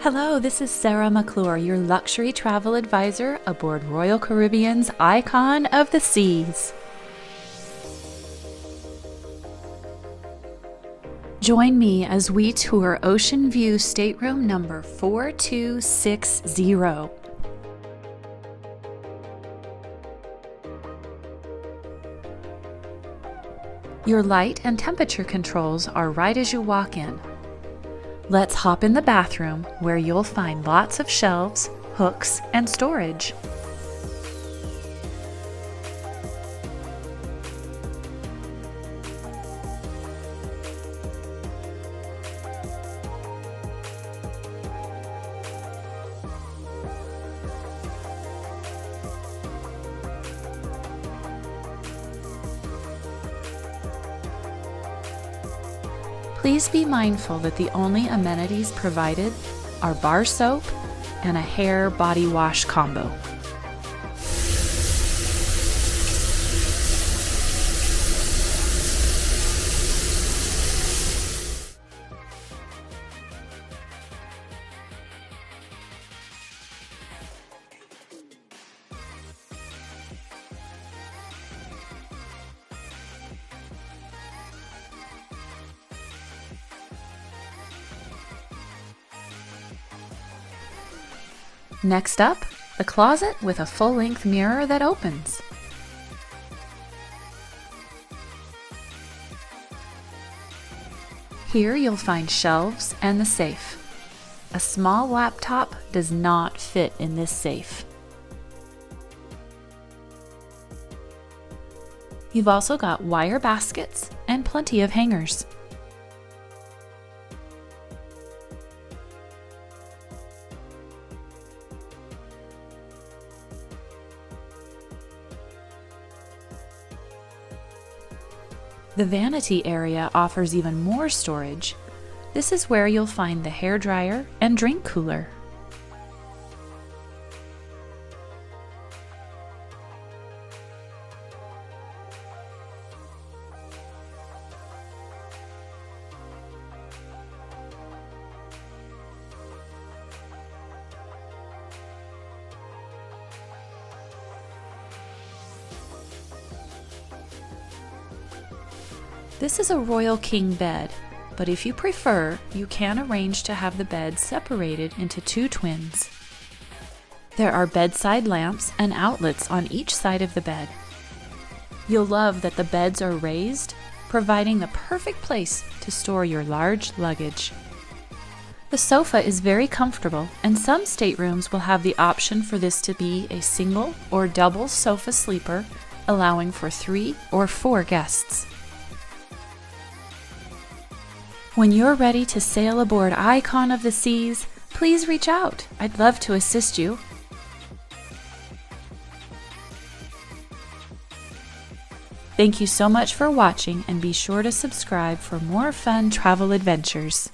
Hello, this is Sarah McClure, your luxury travel advisor aboard Royal Caribbean's Icon of the Seas. Join me as we tour Ocean View stateroom number 4260. Your light and temperature controls are right as you walk in. Let's hop in the bathroom where you'll find lots of shelves, hooks, and storage. Please be mindful that the only amenities provided are bar soap and a hair body wash combo. Next up, the closet with a full-length mirror that opens. Here you'll find shelves and the safe. A small laptop does not fit in this safe. You've also got wire baskets and plenty of hangers. The vanity area offers even more storage. This is where you'll find the hairdryer and drink cooler. This is a Royal King bed, but if you prefer, you can arrange to have the bed separated into two twins. There are bedside lamps and outlets on each side of the bed. You'll love that the beds are raised, providing the perfect place to store your large luggage. The sofa is very comfortable, and some staterooms will have the option for this to be a single or double sofa sleeper, allowing for 3 or 4 guests. When you're ready to sail aboard Icon of the Seas, please reach out. I'd love to assist you. Thank you so much for watching, and be sure to subscribe for more fun travel adventures.